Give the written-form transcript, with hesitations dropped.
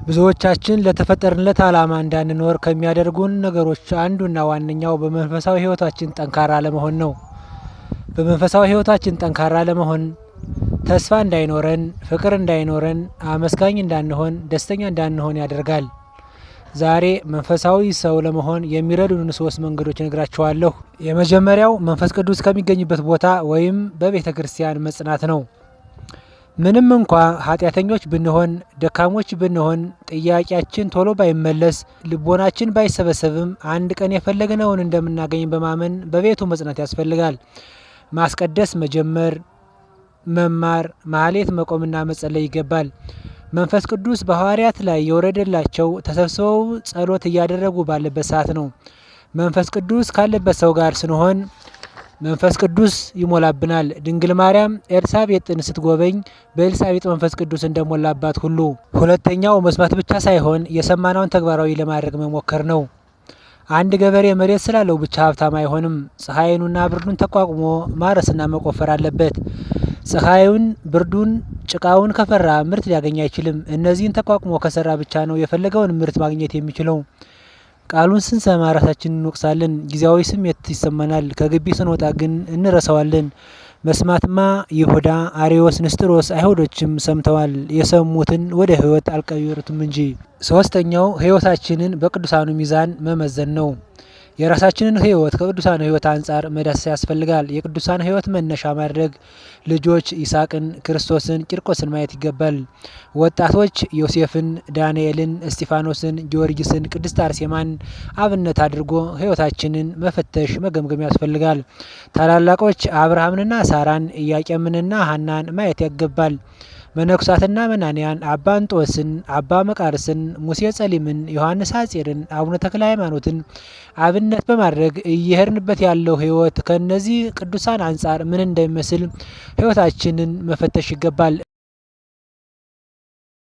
ብዙዎቻችን ለተፈጠርንለት ዓላማ እንዳንኖር ከሚያደርጉን ነገሮች አንዱና ዋነኛው በመንፈሳዊ ሕይወታችን ጠንካራ አለመሆን ነው። በመንፈሳዊ ሕይወታችን ጠንካራ አለመሆን ተስፋ እንዳይኖረን፣ ፍቅር እንዳይኖረን፣ አመስጋኝ እንዳንሆን፣ ደስተኛ እንዳንሆን ያደርጋል። ዛሬ መንፈሳዊ ሰው ለመሆን የሚረዱን 3 መንገዶች እነግራችኋለሁ። የመጀመሪያው መንፈስ ቅዱስ ከሚገኝበት ቦታ ወይም በቤተ ክርስቲያን መጽናት ነው። ምንም እንኳ ኃጢአተኞች ብንሆን፣ ደካሞች ብንሆን፣ ጥያቄያችን ቶሎ ባይመለስ፣ ልቦናችን ባይሰበሰብም አንድ ቀን የፈለግነውን እንደምናገኝ በማመን በቤቱ መጽናት ያስፈልጋል። ማስቀደስ መጀመር፣ መማር፣ ማህሌት መቆምና መጸለይ ይገባል። መንፈስ ቅዱስ በሐዋርያት ላይ የወረደላቸው ተሰብስበው ጸሎት እያደረጉ ባለበት ሰዓት ነው። መንፈስ ቅዱስ ካለበት ሰው ጋር ስንሆን መንፈስ ቅዱስ ይሞላብናል። ድንግል ማርያም ኤልሳቤጥን ስትጎበኝ በኤልሳቤጥ መንፈስ ቅዱስ እንደሞላባት ሁሉ። ሁለተኛው መስማት ብቻ ሳይሆን የሰማነውን ተግባራዊ ለማድረግ መሞከር ነው። አንድ ገበሬ መሬት ስላለው ብቻ ሀብታም አይሆንም። ፀሐዩንና ብርዱን ተቋቁሞ ማረስና መቆፈር አለበት። ፀሐዩን፣ ብርዱን፣ ጭቃውን ከፈራ ምርት ሊያገኝ አይችልም። እነዚህን ተቋቁሞ ከሰራ ብቻ ነው የፈለገውን ምርት ማግኘት የሚችለው። ቃሉን ስንሰማ ራሳችንን እንወቅሳለን፣ ጊዜያዊ ስሜት ይሰማናል። ከግቢ ስንወጣ ግን እንረሳዋለን። መስማትማ ይሁዳ፣ አርዮስ፣ ንስጥሮስ አይሁዶችም ሰምተዋል፣ የሰሙትን ወደ ሕይወት አልቀየሩትም እንጂ። ሶስተኛው ሕይወታችንን በቅዱሳኑ ሚዛን መመዘን ነው። የራሳችንን ሕይወት ከቅዱሳን ሕይወት አንጻር መዳሰስ ያስፈልጋል። የቅዱሳን ሕይወት መነሻ ማድረግ ልጆች ይስሐቅን፣ ክርስቶስን፣ ቂርቆስን ማየት ይገባል። ወጣቶች ዮሴፍን፣ ዳንኤልን፣ እስጢፋኖስን፣ ጊዮርጊስን፣ ቅድስት አርሴማን አብነት አድርጎ ሕይወታችንን መፈተሽ መገምገም ያስፈልጋል። ታላላቆች አብርሃምንና ሳራን፣ ኢያቄምንና ሐናን ማየት ይገባል። መነኩሳትና መናንያን አባ እንጦስን፣ አባ መቃርስን፣ ሙሴ ጸሊምን፣ ዮሐንስ ሐጺርን፣ አቡነ ተክለ ሃይማኖትን አብነት በማድረግ እየሄድንበት ያለው ሕይወት ከነዚህ ቅዱሳን አንጻር ምን እንደሚመስል ሕይወታችንን መፈተሽ ይገባል።